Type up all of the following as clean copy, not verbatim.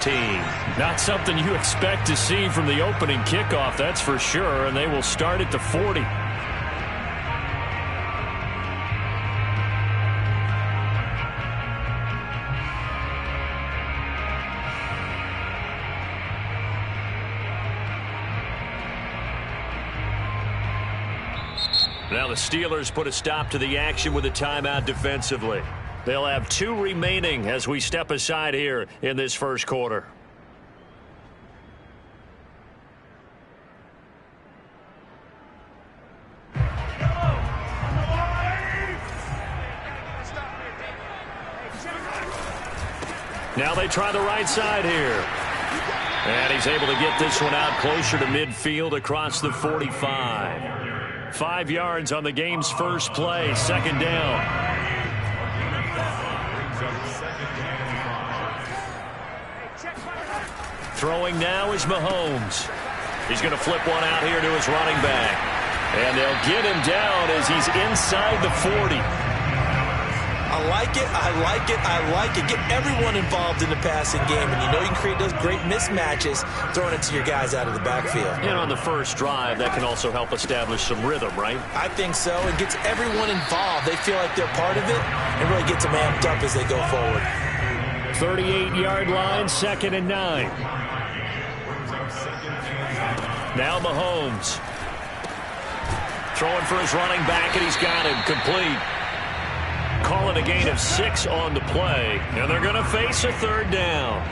team. Not something you expect to see from the opening kickoff, that's for sure, and they will start at the 40. Now the Steelers put a stop to the action with a timeout defensively. They'll have 2 remaining as we step aside here in this first quarter. Now they try the right side here. And he's able to get this one out closer to midfield across the 45. 5 yards on the game's first play, second down. Throwing now is Mahomes. He's going to flip one out here to his running back. And they'll get him down as he's inside the 40. I like it, I like it, I like it. Get everyone involved in the passing game, and you know you can create those great mismatches throwing it to your guys out of the backfield. And on the first drive, that can also help establish some rhythm, right? I think so. It gets everyone involved. They feel like they're part of it, and really gets them amped up as they go forward. 38-yard line, 2nd and 9. Now Mahomes. Throwing for his running back, and he's got him complete. Call it a gain of 6 on the play, and they're going to face a third down.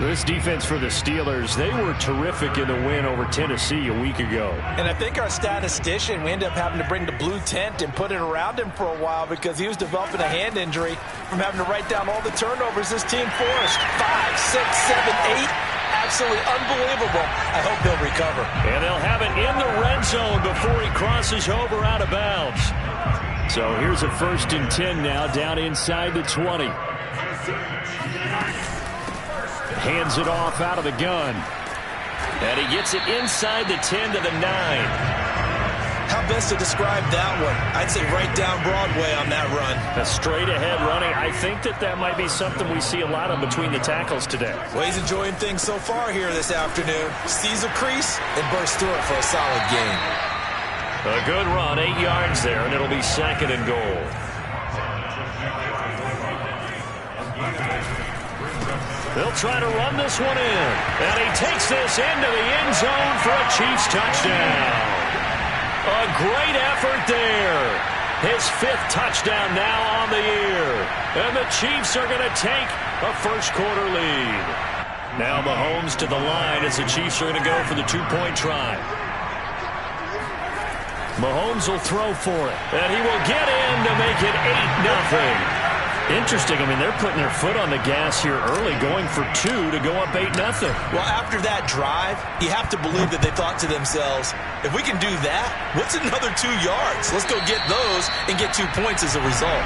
This defense for the Steelers, they were terrific in the win over Tennessee a week ago. And I think our statistician, we ended up having to bring the blue tent and put it around him for a while because he was developing a hand injury from having to write down all the turnovers this team forced. 5, 6, 7, 8. Absolutely unbelievable. I hope he'll recover. And they'll have it in the red zone before he crosses over out of bounds. So here's a 1st and 10 now, down inside the 20. Hands it off out of the gun. And he gets it inside the 10 to the 9. How best to describe that one? I'd say right down Broadway on that run. A straight ahead running. I think that might be something we see a lot of between the tackles today. Well, he's enjoying things so far here this afternoon. Sees a crease and bursts through it for a solid gain. A good run, 8 yards there, and it'll be 2nd and goal. They'll try to run this one in, and he takes this into the end zone for a Chiefs touchdown. A great effort there. His 5th touchdown now on the year, and the Chiefs are going to take a first-quarter lead. Now Mahomes to the line as the Chiefs are going to go for the 2-point try. Mahomes will throw for it, and he will get in to make it 8-0. Interesting. I mean, they're putting their foot on the gas here early, going for 2 to go up 8-0. Well, after that drive, you have to believe that they thought to themselves, if we can do that, what's another 2 yards? Let's go get those and get 2 points as a result.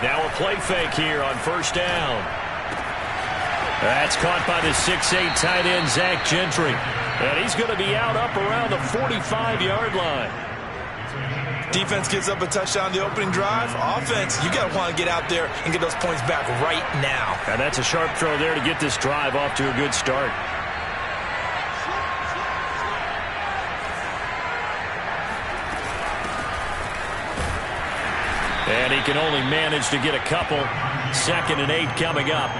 Now a play fake here on 1st down. That's caught by the 6'8" tight end, Zach Gentry. And he's going to be out up around the 45-yard line. Defense gives up a touchdown the opening drive. Offense, you got to want to get out there and get those points back right now. And that's a sharp throw there to get this drive off to a good start. And he can only manage to get a couple. 2nd and 8 coming up.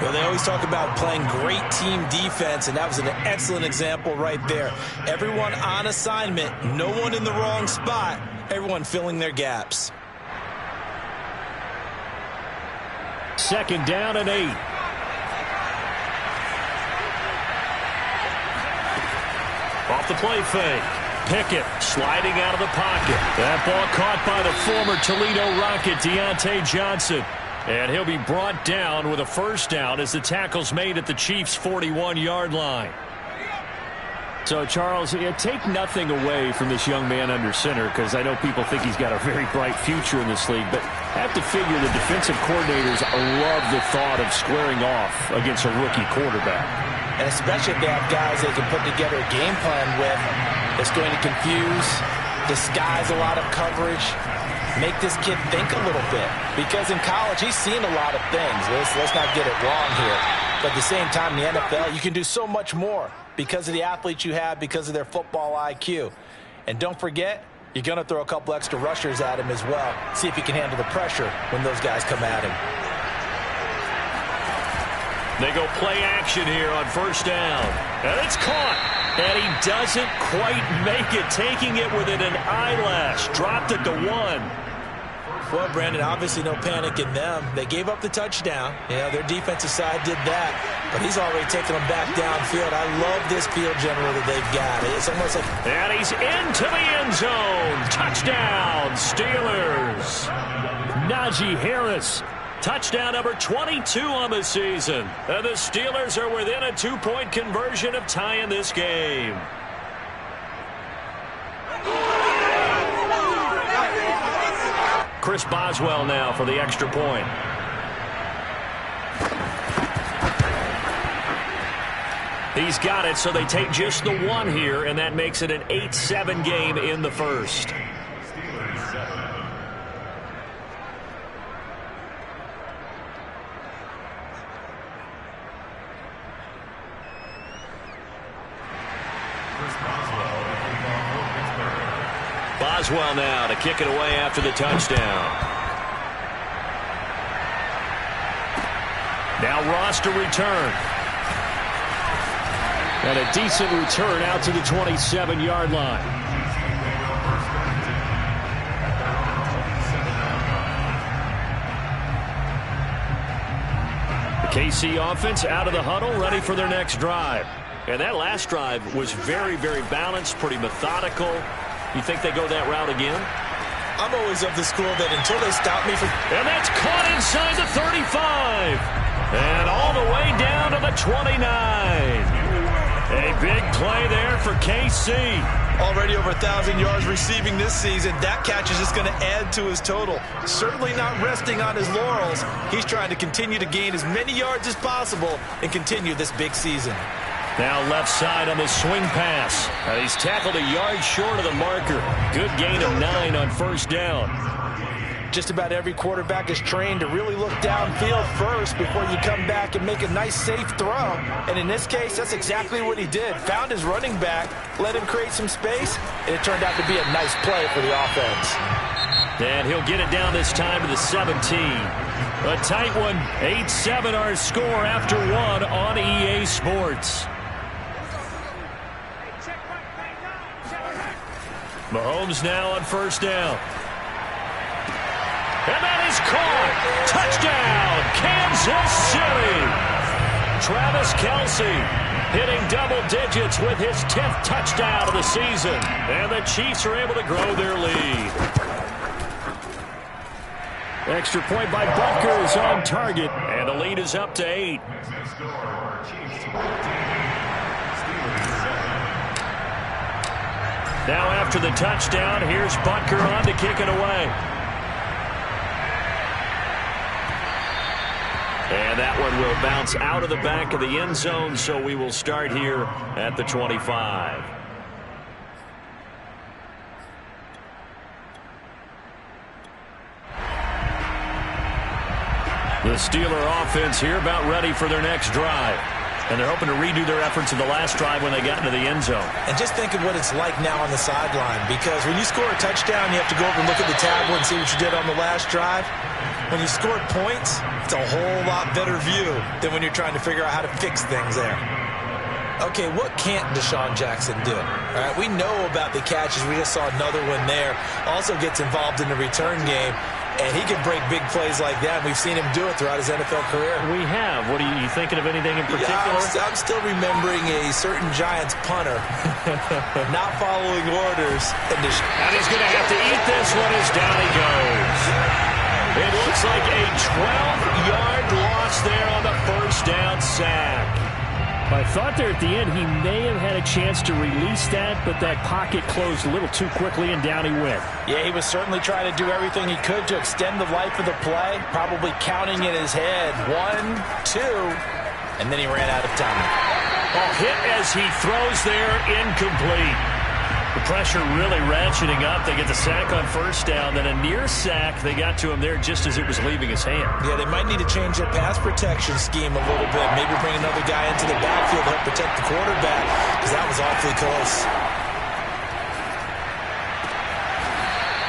Well, they always talk about playing great team defense, and that was an excellent example right there. Everyone on assignment, no one in the wrong spot, everyone filling their gaps. 2nd down and 8. Off the play fake. Pickett sliding out of the pocket. That ball caught by the former Toledo Rocket, Deontay Johnson. And he'll be brought down with a 1st down as the tackle's made at the Chiefs' 41-yard line. So, Charles, take nothing away from this young man under center, because I know people think he's got a very bright future in this league, but I have to figure the defensive coordinators love the thought of squaring off against a rookie quarterback. And especially if they have guys they can put together a game plan with that's going to confuse, disguise a lot of coverage, make this kid think a little bit. Because in college, he's seen a lot of things. Let's not get it wrong here. But at the same time, in the NFL, you can do so much more because of the athletes you have, because of their football IQ. And don't forget, you're going to throw a couple extra rushers at him as well. See if he can handle the pressure when those guys come at him. They go play action here on first down. And it's caught. And he doesn't quite make it, taking it within an eyelash. Dropped it to 1. Well, Brandon, obviously no panic in them. They gave up the touchdown. Yeah, their defensive side did that. But he's already taken them back downfield. I love this field general that they've got. It's almost like... And he's into the end zone. Touchdown, Steelers. Najee Harris. Touchdown number 22 on the season. And the Steelers are within a 2-point conversion of tying this game. Chris Boswell now for the extra point. He's got it, so they take just the 1 here, and that makes it an 8-7 game in the first. Boswell now to kick it away after the touchdown. Now Ross to return. And a decent return out to the 27-yard line. The KC offense out of the huddle, ready for their next drive. And that last drive was very, very balanced, pretty methodical. You think they go that route again? I'm always of the school that until they stop me from... And that's caught inside the 35. And all the way down to the 29. A big play there for KC. Already over 1,000 yards receiving this season. That catch is just going to add to his total. Certainly not resting on his laurels. He's trying to continue to gain as many yards as possible and continue this big season. Now left side on the swing pass. He's tackled a yard short of the marker. Good gain of 9 on first down. Just about every quarterback is trained to really look downfield first before you come back and make a nice, safe throw. And in this case, that's exactly what he did. Found his running back, let him create some space, and it turned out to be a nice play for the offense. And he'll get it down this time to the 17. A tight one. 8-7 our score after 1 on EA Sports. Mahomes now on first down. And that is caught. Touchdown, Kansas City. Travis Kelce hitting double digits with his 10th touchdown of the season. And the Chiefs are able to grow their lead. Extra point by Butker is on target. And the lead is up to 8. Now after the touchdown, here's Butker on to kick it away. And that one will bounce out of the back of the end zone, so we will start here at the 25. The Steeler offense here about ready for their next drive. And they're hoping to redo their efforts in the last drive when they got into the end zone. And just think of what it's like now on the sideline, because when you score a touchdown, you have to go over and look at the tablet and see what you did on the last drive. When you scored points, it's a whole lot better view than when you're trying to figure out how to fix things there. Okay, what can't Deshaun Jackson do? All right, we know about the catches. We just saw another one there. Also gets involved in the return game. And he can break big plays like that. We've seen him do it throughout his NFL career. We have. What are you thinking of anything in particular? Yeah, I'm still remembering a certain Giants punter not following orders. And he's going to have to eat this one as down he goes. It looks like a 12-yard loss there on the first down sack. I thought there at the end he may have had a chance to release that, but that pocket closed a little too quickly, and down he went. Yeah, he was certainly trying to do everything he could to extend the life of the play, probably counting in his head 1, 2, and then he ran out of time. Oh, hit as he throws there, incomplete. The pressure really ratcheting up. They get the sack on first down, then a near sack. They got to him there just as it was leaving his hand. Yeah, they might need to change their pass protection scheme a little bit. Maybe bring another guy into the backfield to help protect the quarterback, because that was awfully close.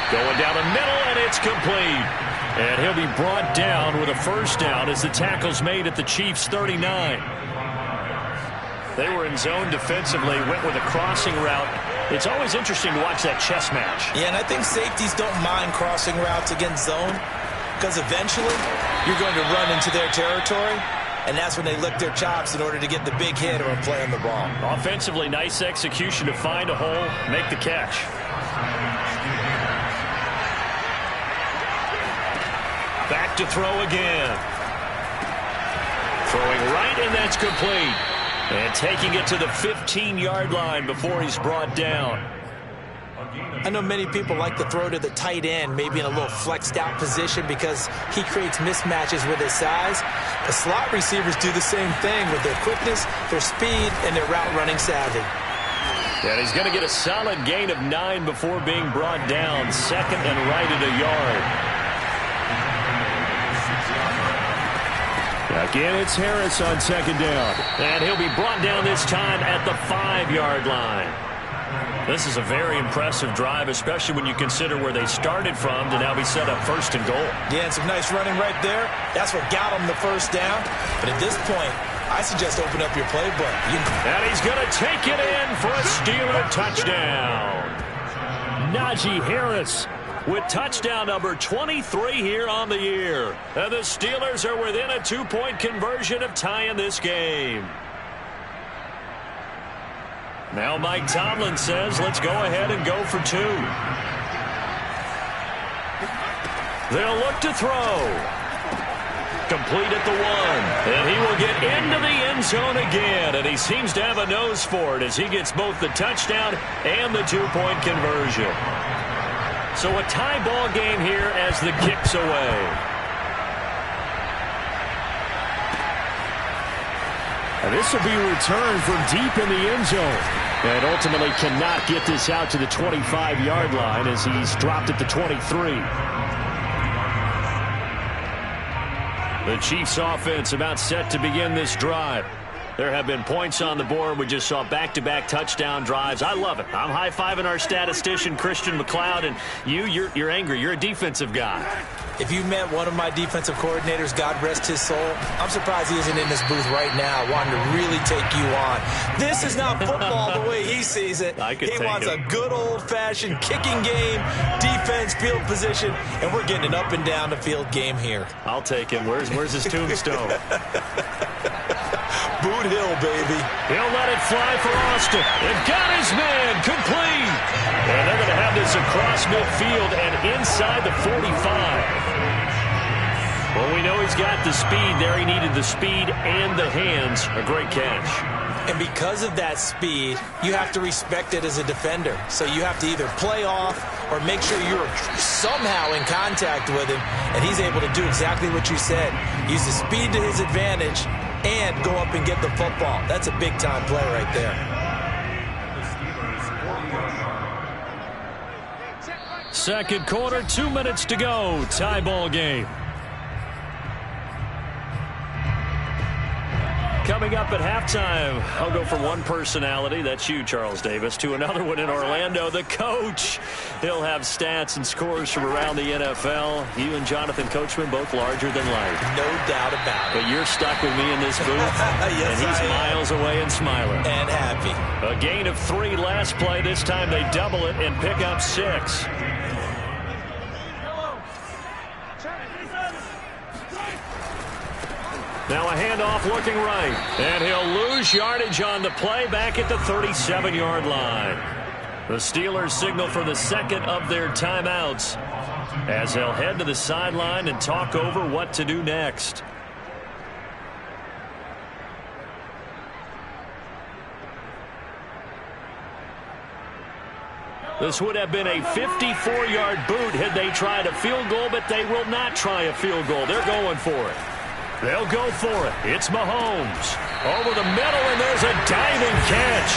Going down the middle, and it's complete. And he'll be brought down with a first down as the tackle's made at the Chiefs' 39. They were in zone defensively, went with a crossing route. It's always interesting to watch that chess match. Yeah, and I think safeties don't mind crossing routes against zone, because eventually you're going to run into their territory, and that's when they lick their chops in order to get the big hit or a play on the ball. Offensively, nice execution to find a hole, make the catch. Back to throw again. Throwing right, and that's complete. And taking it to the 15-yard line before he's brought down. I know many people like to throw to the tight end, maybe in a little flexed out position because he creates mismatches with his size. The slot receivers do the same thing with their quickness, their speed, and their route running savvy. And he's going to get a solid gain of 9 before being brought down. Second and right at a yard. Again, it's Harris on second down. And he'll be brought down this time at the 5-yard line. This is a very impressive drive, especially when you consider where they started from to now be set up first and goal. Yeah, and some nice running right there. That's what got him the first down. But at this point, I suggest open up your playbook. And he's going to take it in for a Steeler touchdown. Najee Harris with touchdown number 23 here on the year. And the Steelers are within a 2-point conversion of tying this game. Now Mike Tomlin says, let's go ahead and go for 2. They'll look to throw. Complete at the 1. And he will get into the end zone again. And he seems to have a nose for it as he gets both the touchdown and the 2-point conversion. So a tie ball game here as the kick's away. And this will be returned from deep in the end zone. And ultimately cannot get this out to the 25-yard line as he's dropped at the 23. The Chiefs offense about set to begin this drive. There have been points on the board. We just saw back-to-back touchdown drives. I love it. I'm high-fiving our statistician, Christian McLeod, and you're angry. You're a defensive guy. If you met one of my defensive coordinators, God rest his soul, I'm surprised he isn't in this booth right now wanting to really take you on. This is not football the way he sees it. He wants a good old-fashioned kicking game, defense, field position, and we're getting an up-and-down-the-field game here. I'll take him. Where's his tombstone? Boot Hill, baby. He'll let it fly for Austin. They've got his man complete. And they're going to have this across midfield and inside the 45. Well, we know he's got the speed there. He needed the speed and the hands. A great catch. And because of that speed, you have to respect it as a defender. So you have to either play off or make sure you're somehow in contact with him. And he's able to do exactly what you said. Use the speed to his advantage and go up and get the football. That's a big-time play right there. Second quarter, 2 minutes to go. Tie ball game. Coming up at halftime, I'll go from one personality, that's you, Charles Davis, to another one in Orlando, the coach. He'll have stats and scores from around the NFL. You and Jonathan Coachman, both larger than life. No doubt about it. But you're stuck with me in this booth, yes, and he's miles away and smiling. And happy. A gain of 3 last play. This time they double it and pick up 6. Now a handoff looking right. And he'll lose yardage on the play back at the 37-yard line. The Steelers signal for the second of their timeouts as they'll head to the sideline and talk over what to do next. This would have been a 54-yard boot had they tried a field goal, but they will not try a field goal. They're going for it. They'll go for it. It's Mahomes. Over the middle, and there's a diving catch.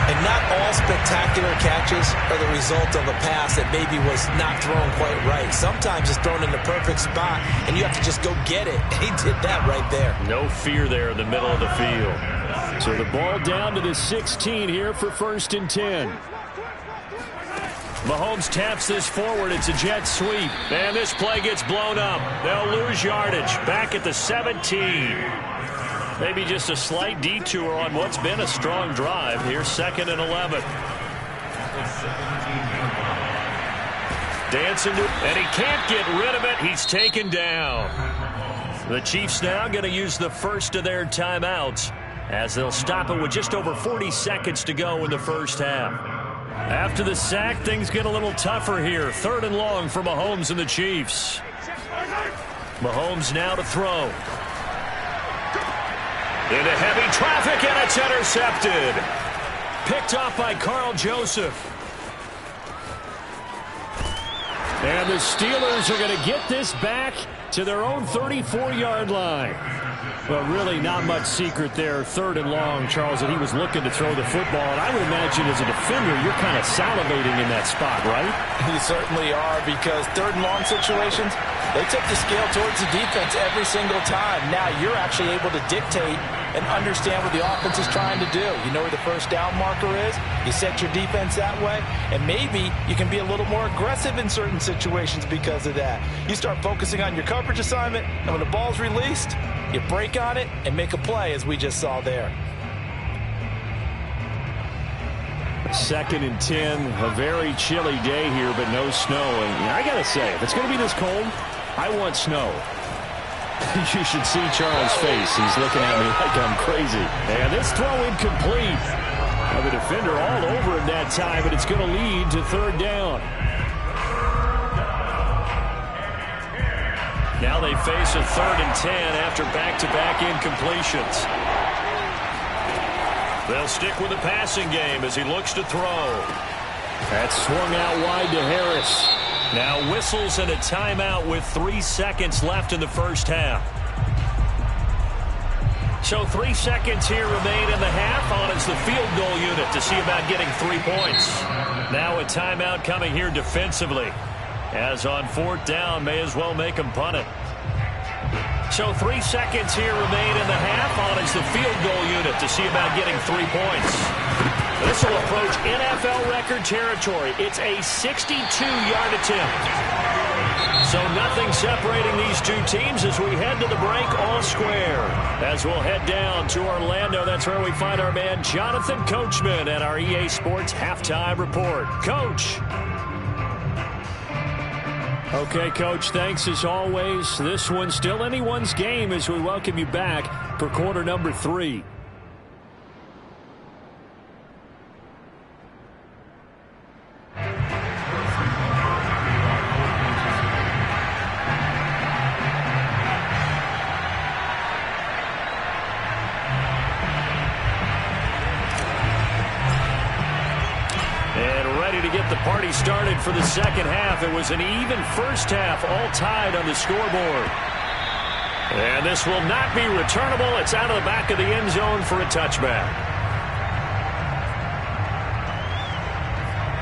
And not all spectacular catches are the result of a pass that maybe was not thrown quite right. Sometimes it's thrown in the perfect spot, and you have to just go get it. And he did that right there. No fear there in the middle of the field. So the ball down to the 16 here for 1st and 10. Mahomes taps this forward. It's a jet sweep. And this play gets blown up. They'll lose yardage. Back at the 17. Maybe just a slight detour on what's been a strong drive. Here's 2nd and 11. Dancing to, and he can't get rid of it. He's taken down. The Chiefs now going to use the first of their timeouts as they'll stop it with just over 40 seconds to go in the first half. After the sack, things get a little tougher here. 3rd and long for Mahomes and the Chiefs. Mahomes now to throw. Into heavy traffic, and it's intercepted. Picked off by Carl Joseph. And the Steelers are going to get this back to their own 34-yard line. But really not much secret there. 3rd and long, Charles, that he was looking to throw the football. And I would imagine as a defender, you're kind of salivating in that spot, right? You certainly are, because 3rd and long situations, they tip the scale towards the defense every single time. Now you're actually able to dictate and understand what the offense is trying to do. You know where the first down marker is. You set your defense that way, and maybe you can be a little more aggressive in certain situations because of that. You start focusing on your coverage assignment, and when the ball's released, you break on it and make a play, as we just saw there. 2nd and 10, a very chilly day here, but no snow. And I got to say, if it's going to be this cold, I want snow. You should see Charles' face. He's looking at me like I'm crazy. And this throw incomplete. The defender all over him that time, but it's going to lead to 3rd down. Now they face a 3rd and 10 after back-to-back incompletions. They'll stick with the passing game as he looks to throw. That's swung out wide to Harris. Now whistles and a timeout with 3 seconds left in the first half. So 3 seconds here remain in the half on as the field goal unit to see about getting 3 points. Now a timeout coming here defensively. As on 4th down, may as well make them punt it. So 3 seconds here remain in the half on as the field goal unit to see about getting 3 points. This will approach NFL record territory. It's a 62-yard attempt. So nothing separating these two teams as we head to the break all square. As we'll head down to Orlando, that's where we find our man Jonathan Coachman at our EA Sports Halftime Report. Coach. Okay, Coach, thanks as always. This one's still anyone's game as we welcome you back for quarter number 3. Party started for the second half. It was an even first half, all tied on the scoreboard. And this will not be returnable. It's out of the back of the end zone for a touchback.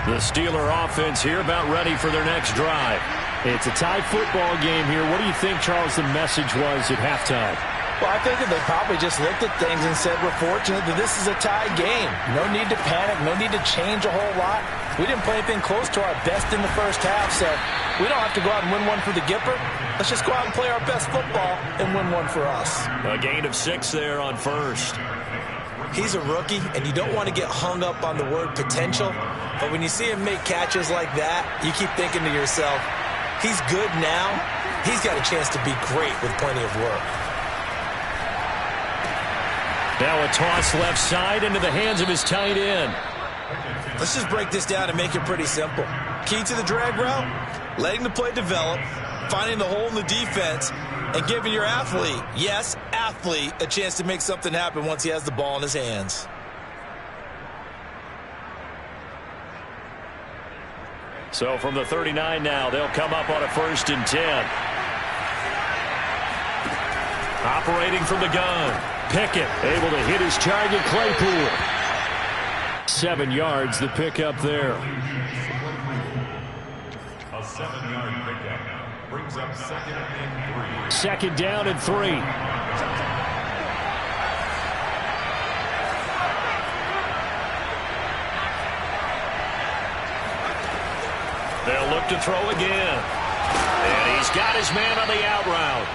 The Steeler offense here about ready for their next drive. It's a tie football game here. What do you think, Charles, the message was at halftime? Well, I think that they probably just looked at things and said, we're fortunate that this is a tie game. No need to panic, no need to change a whole lot. We didn't play anything close to our best in the first half, so we don't have to go out and win one for the Gipper. Let's just go out and play our best football and win one for us. A gain of 6 there on first. He's a rookie, and you don't want to get hung up on the word potential, but when you see him make catches like that, you keep thinking to yourself, he's good now. He's got a chance to be great with plenty of work. Now a toss left side into the hands of his tight end. Let's just break this down and make it pretty simple. Key to the drag route, letting the play develop, finding the hole in the defense, and giving your athlete, yes, athlete, a chance to make something happen once he has the ball in his hands. So from the 39 now, they'll come up on a 1st and 10. Operating from the gun. Pickett able to hit his target, Claypool. 7 yards, the pickup there. A 7-yard pickup brings up 2nd and 3. 2nd down and 3. They'll look to throw again. And he's got his man on the out route.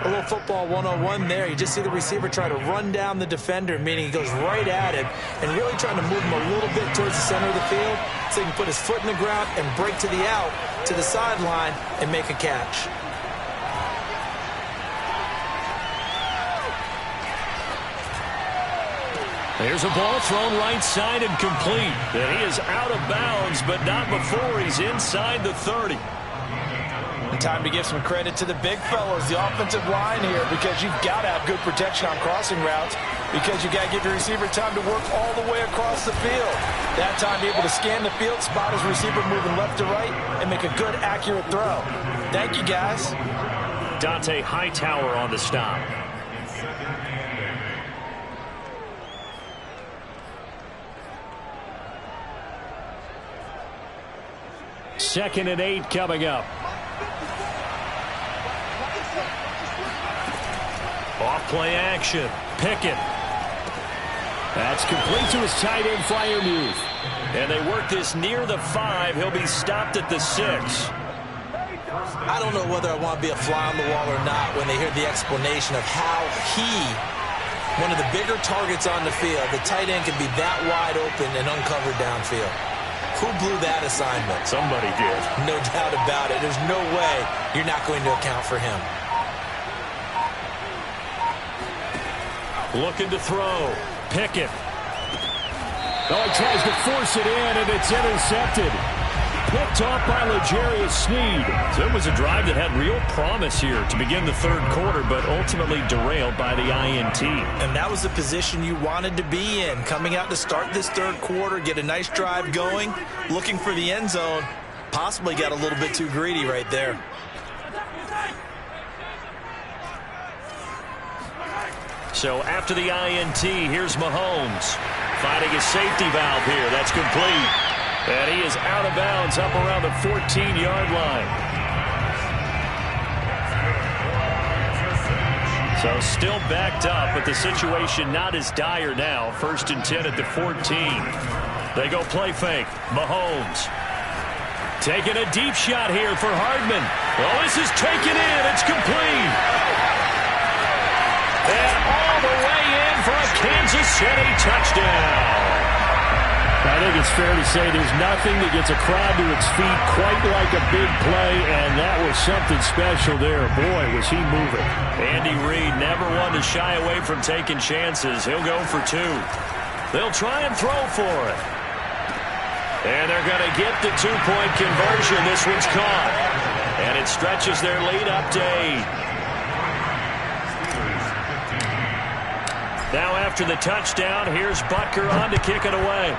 A little football 101 there. You just see the receiver try to run down the defender, meaning he goes right at him and really trying to move him a little bit towards the center of the field so he can put his foot in the ground and break to the out, to the sideline, and make a catch. There's a ball thrown right side and complete. And he is out of bounds, but not before he's inside the 30. And time to give some credit to the big fellas, the offensive line here, because you've got to have good protection on crossing routes, because you got to give your receiver time to work all the way across the field. That time to be able to scan the field, spot his receiver moving left to right, and make a good, accurate throw. Thank you, guys. Dante Hightower on the stop. Second and 8 coming up. Off play action. Pickett. That's complete to his tight end Freiermuth. And they work this near the 5. He'll be stopped at the 6. I don't know whether I want to be a fly on the wall or not when they hear the explanation of how one of the bigger targets on the field, the tight end can be that wide open and uncovered downfield. Who blew that assignment? Somebody did. No doubt about it. There's no way you're not going to account for him. Looking to throw. Pickett. Oh, he tries to force it in, and it's intercepted. Picked off by L'Jarius Sneed. So it was a drive that had real promise here to begin the 3rd quarter, but ultimately derailed by the INT. And that was the position you wanted to be in. Coming out to start this 3rd quarter, get a nice drive going, looking for the end zone. Possibly got a little bit too greedy right there. So after the INT, here's Mahomes. Finding his safety valve here. That's complete. And he is out of bounds up around the 14-yard line. So still backed up, but the situation not as dire now. 1st and 10 at the 14. They go play fake. Mahomes. Taking a deep shot here for Hardman. Oh, this is taken in. It's complete. And all the way in for a Kansas City touchdown. I think it's fair to say there's nothing that gets a crowd to its feet quite like a big play, and that was something special there. Boy, was he moving. Andy Reid never one to shy away from taking chances. He'll go for 2. They'll try and throw for it. And they're going to get the 2-point conversion. This one's caught. And it stretches their lead up to 8. Now after the touchdown, here's Butker on to kick it away.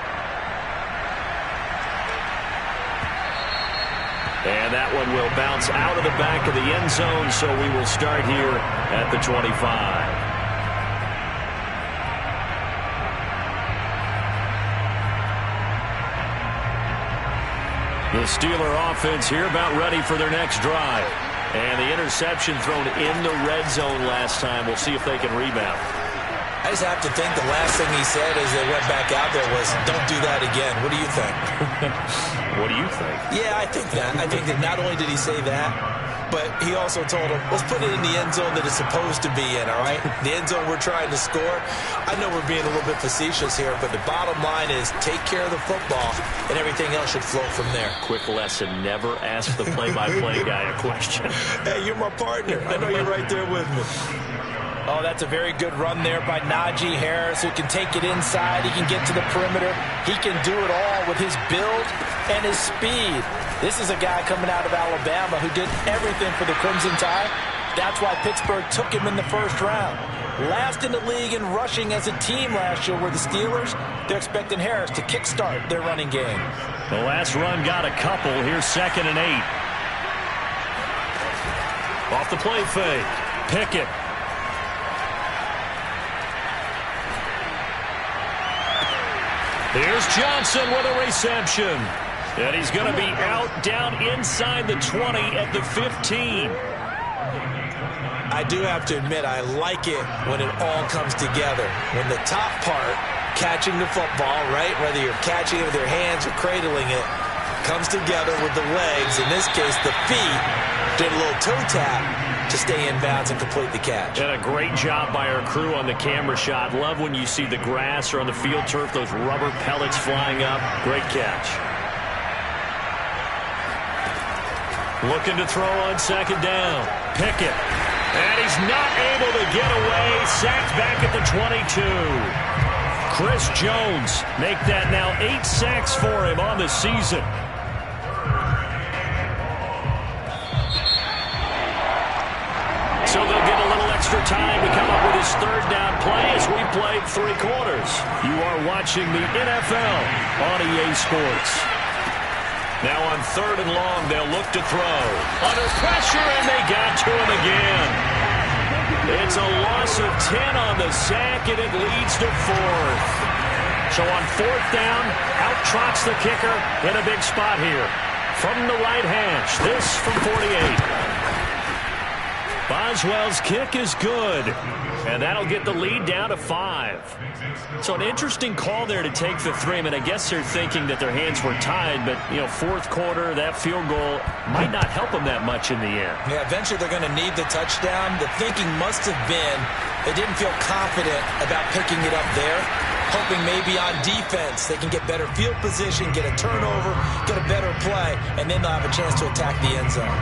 And that one will bounce out of the back of the end zone, so we will start here at the 25. The Steeler offense here about ready for their next drive. And the interception thrown in the red zone last time. We'll see if they can rebound. I just have to think the last thing he said as they went back out there was, don't do that again. What do you think? What do you think? Yeah, I think that. I think that not only did he say that, but he also told him, let's put it in the end zone that it's supposed to be in, all right? The end zone we're trying to score. I know we're being a little bit facetious here, but the bottom line is take care of the football, and everything else should flow from there. Quick lesson, never ask the play-by-play guy a question. Hey, you're my partner. I know you're right there with me. Oh, that's a very good run there by Najee Harris, who can take it inside. He can get to the perimeter. He can do it all with his build and his speed. This is a guy coming out of Alabama who did everything for the Crimson Tide. That's why Pittsburgh took him in the 1st round. Last in the league in rushing as a team last year were the Steelers. They're expecting Harris to kickstart their running game. The last run got a couple. Here's 2nd and 8. Off the play fake. Pickett. Here's Johnson with a reception. And he's going to be out down inside the 20 at the 15. I do have to admit, I like it when it all comes together. When the top part, catching the football, right, whether you're catching it with your hands or cradling it, comes together with the legs. In this case, the feet did a little toe tap to stay in bounds and complete the catch. And a great job by our crew on the camera shot. Love when you see the grass or on the field turf, those rubber pellets flying up. Great catch. Looking to throw on 2nd down. Pickett. And he's not able to get away. Sacked back at the 22. Chris Jones make that now 8 sacks for him on the season. So they'll get a little extra time to come up with his 3rd down play as we played 3 quarters. You are watching the NFL on EA Sports. Now on 3rd and long, they'll look to throw. Under pressure, and they got to him again. It's a loss of 10 on the sack, and it leads to 4th. So on 4th down, out trots the kicker in a big spot here. From the right hash, this from 48. Boswell's kick is good, and that'll get the lead down to 5. So an interesting call there to take the 3. I mean, I guess they're thinking that their hands were tied, but, you know, 4th quarter, that field goal might not help them that much in the end. Yeah, eventually they're going to need the touchdown. The thinking must have been they didn't feel confident about picking it up there, hoping maybe on defense they can get better field position, get a turnover, get a better play, and then they'll have a chance to attack the end zone.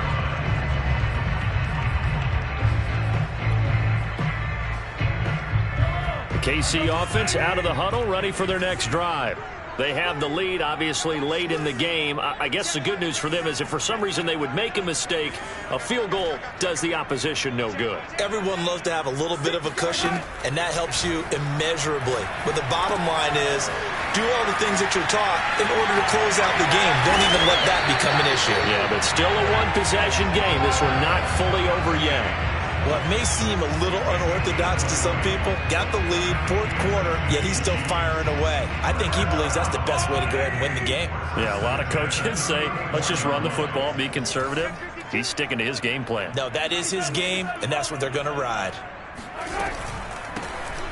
KC offense out of the huddle, ready for their next drive. They have the lead, obviously, late in the game. I guess the good news for them is if for some reason they would make a mistake, a field goal does the opposition no good. Everyone loves to have a little bit of a cushion, and that helps you immeasurably. But the bottom line is, do all the things that you're taught in order to close out the game. Don't even let that become an issue. Yeah, but still a one-possession game. This one not fully over yet. Well, it may seem a little unorthodox to some people. Got the lead, 4th quarter, yet he's still firing away. I think he believes that's the best way to go ahead and win the game. Yeah, a lot of coaches say, let's just run the football, be conservative. He's sticking to his game plan. No, that is his game, and that's what they're going to ride.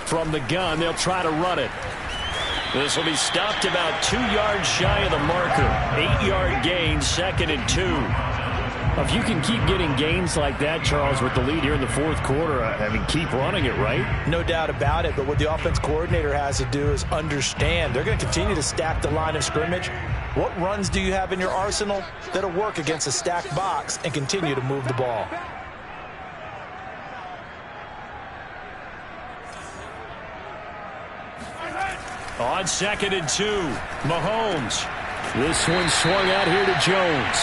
From the gun, they'll try to run it. This will be stopped about 2 yards shy of the marker. 8-yard gain, 2nd and 2. If you can keep getting gains like that, Charles, with the lead here in the 4th quarter, I mean, keep running it, right? No doubt about it, but what the offense coordinator has to do is understand. They're going to continue to stack the line of scrimmage. What runs do you have in your arsenal that'll work against a stacked box and continue to move the ball? On 2nd and 2, Mahomes. This one swung out here to Jones.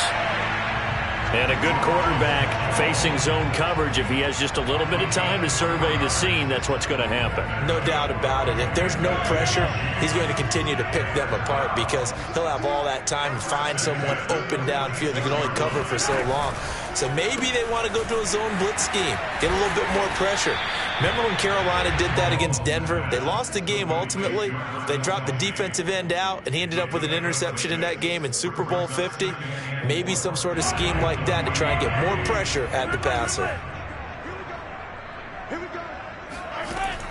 And a good quarterback facing zone coverage. If he has just a little bit of time to survey the scene, that's what's going to happen. No doubt about it. If there's no pressure, he's going to continue to pick them apart because he'll have all that time to find someone open downfield. He can only cover for so long. So maybe they want to go to a zone blitz scheme, get a little bit more pressure. Remember when Carolina did that against Denver? They lost the game ultimately. They dropped the defensive end out, and he ended up with an interception in that game in Super Bowl 50. Maybe some sort of scheme like that to try and get more pressure at the passer.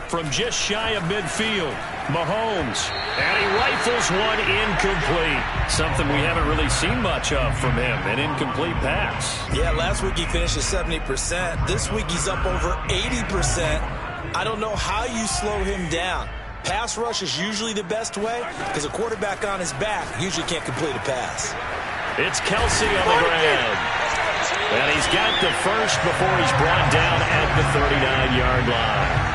From just shy of midfield, Mahomes. And he rifles one incomplete. Something we haven't really seen much of from him, an incomplete pass. Yeah, last week he finished at 70%. This week he's up over 80%. I don't know how you slow him down. Pass rush is usually the best way because a quarterback on his back usually can't complete a pass. It's Kelsey on the ground. And he's got the first before he's brought down at the 39-yard line.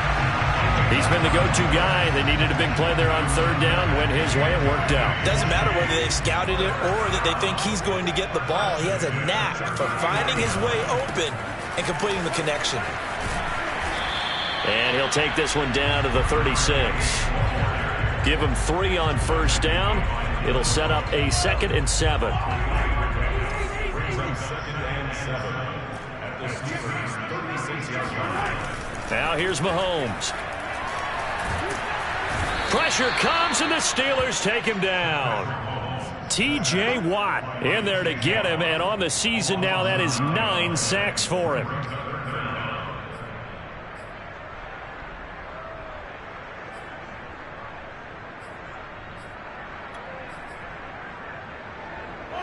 He's been the go-to guy. They needed a big play there on 3rd down. Went his way. It worked out. Doesn't matter whether they've scouted it or that they think he's going to get the ball. He has a knack for finding his way open and completing the connection. And he'll take this one down to the 36. Give him 3 on first down. It'll set up a 2nd and 7. Now here's Mahomes. Pressure comes, and the Steelers take him down. T.J. Watt in there to get him, and on the season now, that is 9 sacks for him.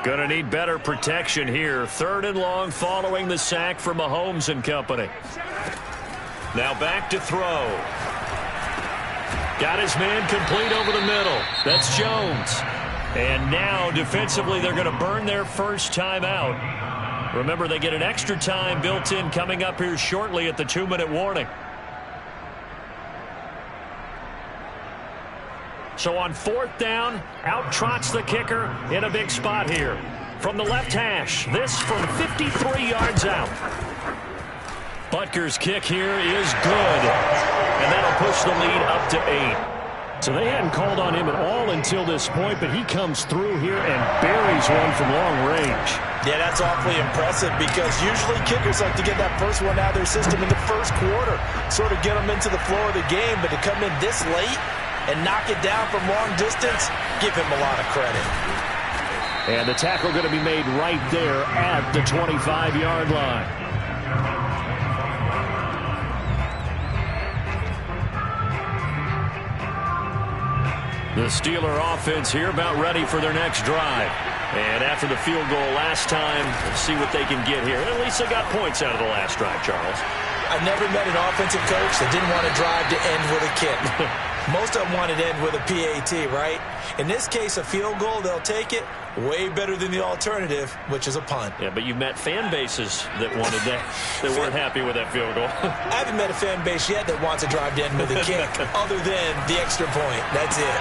Gonna need better protection here. 3rd and long following the sack from Mahomes and company. Now back to throw. Got his man complete over the middle. That's Jones. And now defensively they're going to burn their first time out. Remember, they get an extra time built in coming up here shortly at the 2-minute warning. So on 4th down, out trots the kicker in a big spot here. From the left hash, this from 53 yards out. Butker's kick here is good. And that'll push the lead up to 8. So they hadn't called on him at all until this point, but he comes through here and buries one from long range. Yeah, that's awfully impressive because usually kickers like to get that first one out of their system in the first quarter, sort of get them into the flow of the game, but to come in this late and knock it down from long distance, give him a lot of credit. And the tackle going to be made right there at the 25-yard line. The Steeler offense here about ready for their next drive. And after the field goal last time, let's see what they can get here. At least they got points out of the last drive, Charles. I've never met an offensive coach that didn't want to drive to end with a kick. Most of them wanted to end with a PAT, right? In this case, a field goal, they'll take it. Way better than the alternative, which is a punt. Yeah, but you've met fan bases that wanted that, that weren't happy with that field goal. I haven't met a fan base yet that wants to drive to end with a kick other than the extra point. That's it.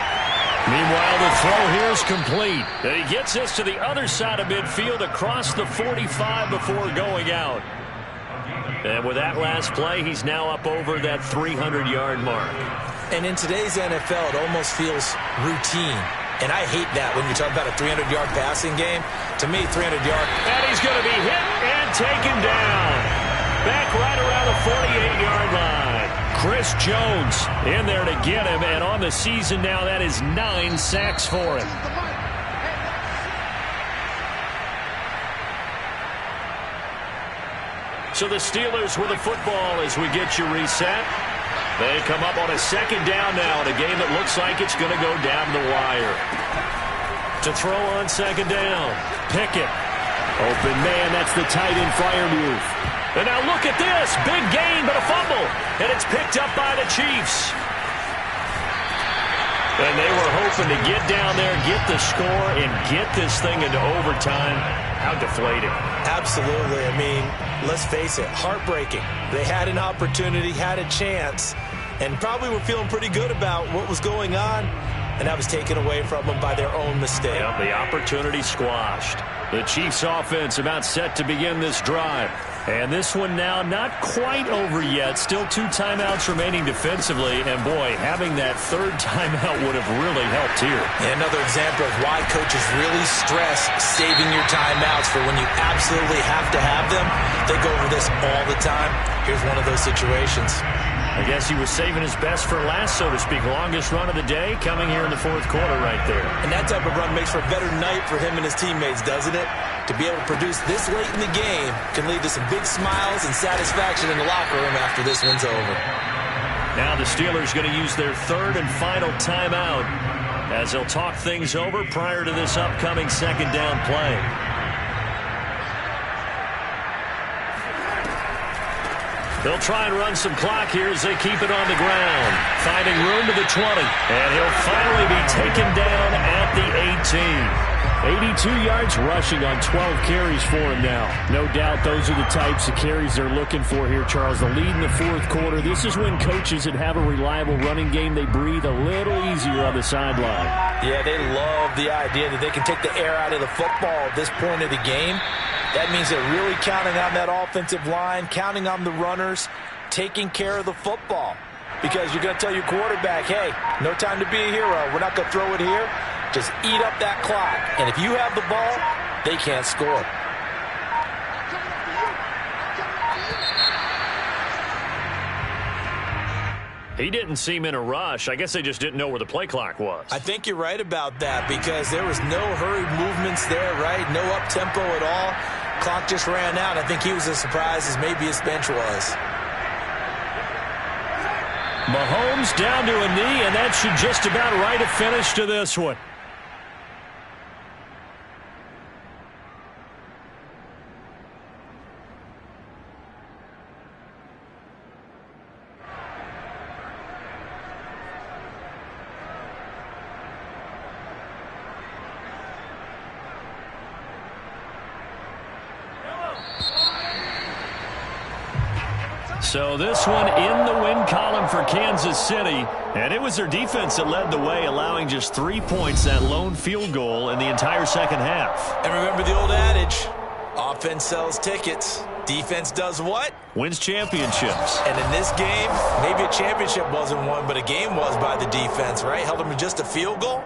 Meanwhile, the throw here is complete. And he gets this to the other side of midfield across the 45 before going out. And with that last play, he's now up over that 300-yard mark. And in today's NFL, it almost feels routine. And I hate that when you talk about a 300-yard passing game. To me, 300-yard. And he's going to be hit and taken down. Back right around the 48-yard line. Chris Jones in there to get him. And on the season now, that is 9 sacks for him. So the Steelers with the football as we get you reset. They come up on a 2nd down now in a game that looks like it's going to go down the wire. To throw on 2nd down. Pickett. Open man, that's the tight end fire move. And now look at this. Big gain, but a fumble. And it's picked up by the Chiefs. And they were hoping to get down there, get the score, and get this thing into overtime. How deflating. Absolutely. I mean, let's face it, heartbreaking. They had an opportunity, had a chance, and probably were feeling pretty good about what was going on, and that was taken away from them by their own mistake. Yep, the opportunity squashed. The Chiefs offense about set to begin this drive. And this one now not quite over yet. Still 2 timeouts remaining defensively. And, boy, having that 3rd timeout would have really helped here. And another example of why coaches really stress saving your timeouts for when you absolutely have to have them. They go over this all the time. Here's one of those situations. I guess he was saving his best for last, so to speak. Longest run of the day coming here in the 4th quarter right there. And that type of run makes for a better night for him and his teammates, doesn't it? To be able to produce this late in the game can lead to some big smiles and satisfaction in the locker room after this one's over. Now the Steelers going to use their 3rd and final timeout as they'll talk things over prior to this upcoming 2nd down play. They'll try and run some clock here as they keep it on the ground. Finding room to the 20. And he'll finally be taken down at the 18. 82 yards rushing on 12 carries for him now. No doubt those are the types of carries they're looking for here, Charles. The lead in the 4th quarter. This is when coaches that have a reliable running game, they breathe a little easier on the sideline. Yeah, they love the idea that they can take the air out of the football at this point of the game. That means they're really counting on that offensive line, counting on the runners. taking care of the football. Because you're going to tell your quarterback, hey, no time to be a hero. We're not going to throw it here. Just eat up that clock. And if you have the ball, they can't score. He didn't seem in a rush. I guess they just didn't know where the play clock was. I think you're right about that because there was no hurried movements there, right? No up-tempo at all. Clock just ran out. I think he was as surprised as maybe his bench was. Mahomes down to a knee, and that should just about write a finish to this one. So this one in the win column for Kansas City. And it was their defense that led the way, allowing just 3 points, that lone field goal in the entire second half. And remember the old adage, offense sells tickets. Defense does what? Wins championships. And in this game, maybe a championship wasn't won, but a game was by the defense, right? Held them to just a field goal.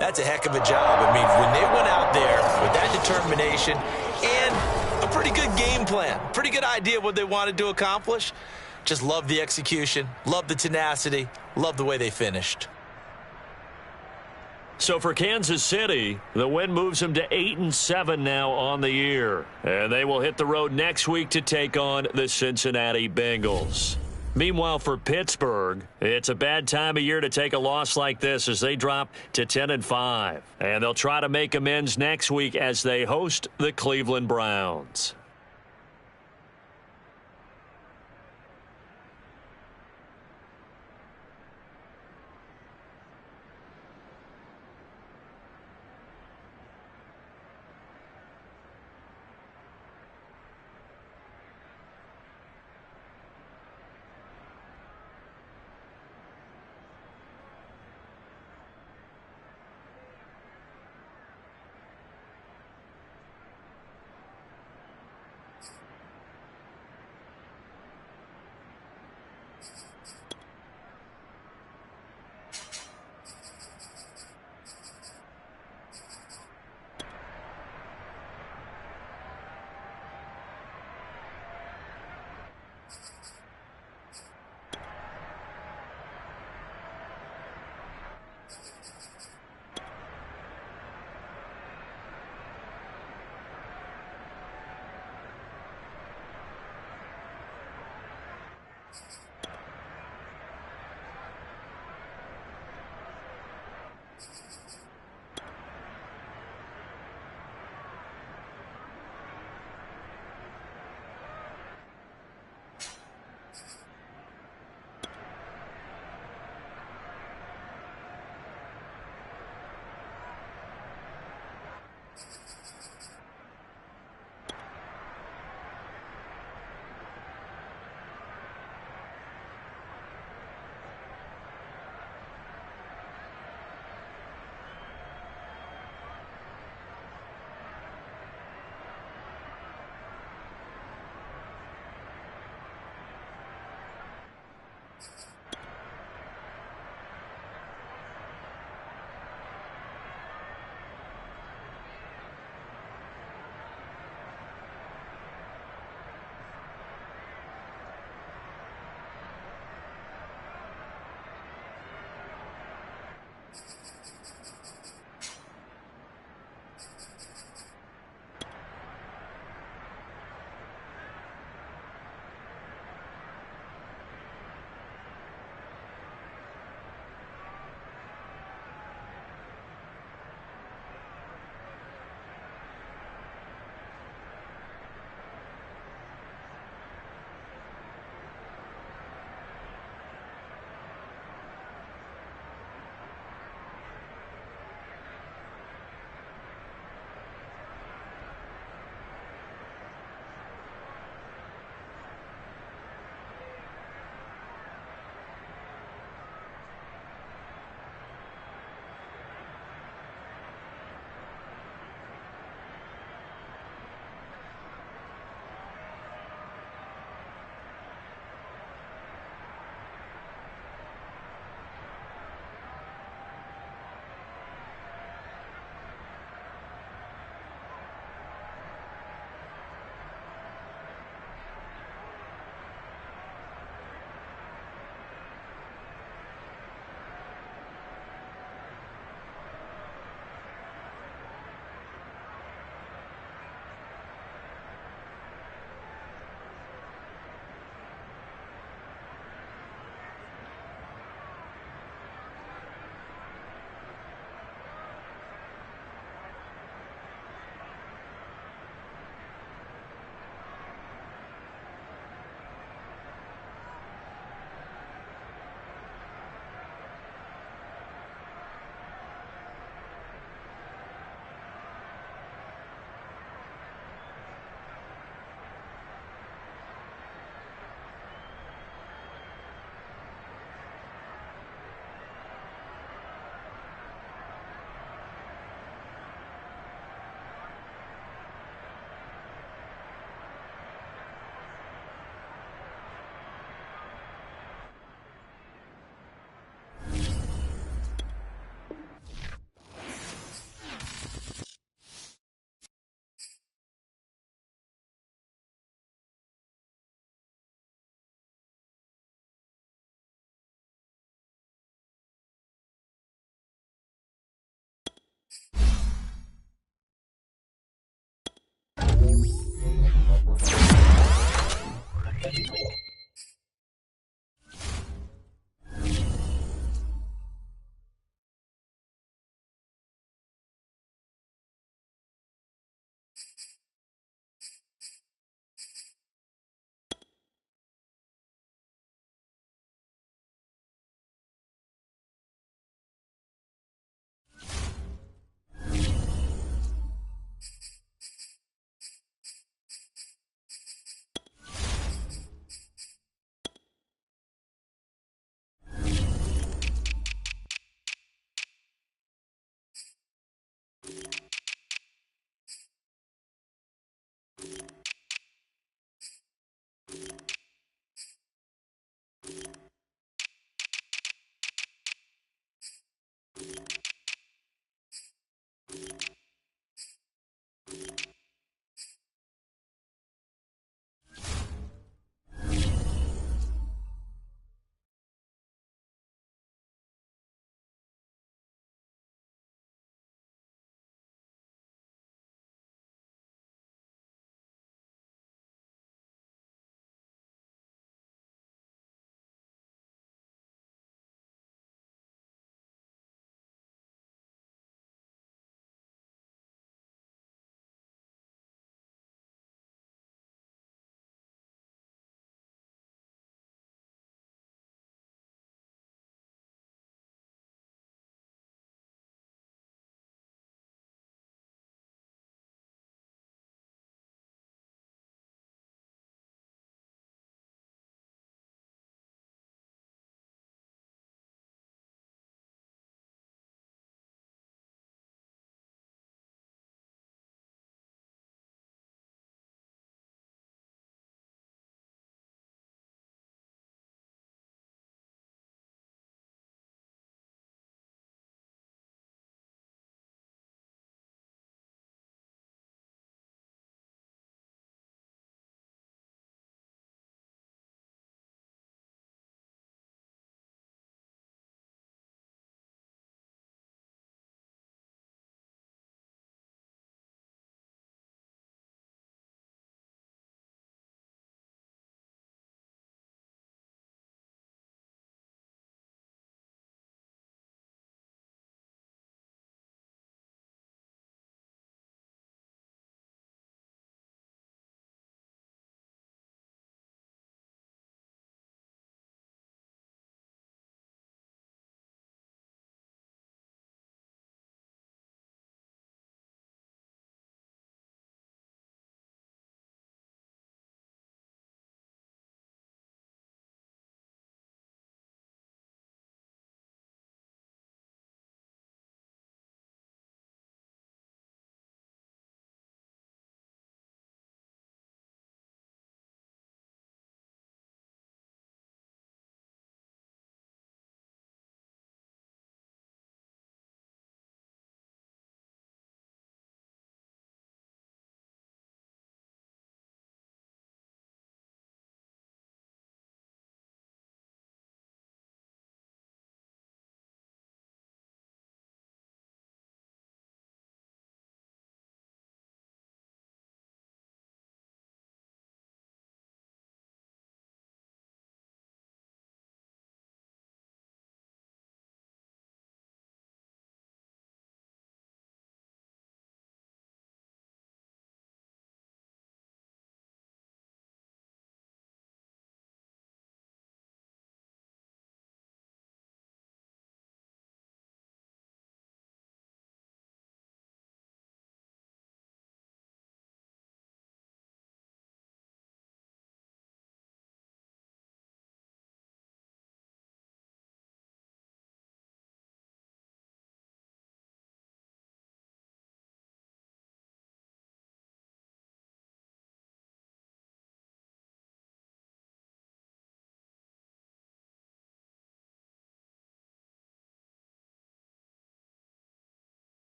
That's a heck of a job. I mean, when they went out there with that determination and a pretty good game plan, pretty good idea of what they wanted to accomplish, just love the execution, love the tenacity, love the way they finished. So for Kansas City, the win moves them to 8-7 now on the year. And they will hit the road next week to take on the Cincinnati Bengals. Meanwhile, for Pittsburgh, it's a bad time of year to take a loss like this as they drop to 10-5. And they'll try to make amends next week as they host the Cleveland Browns.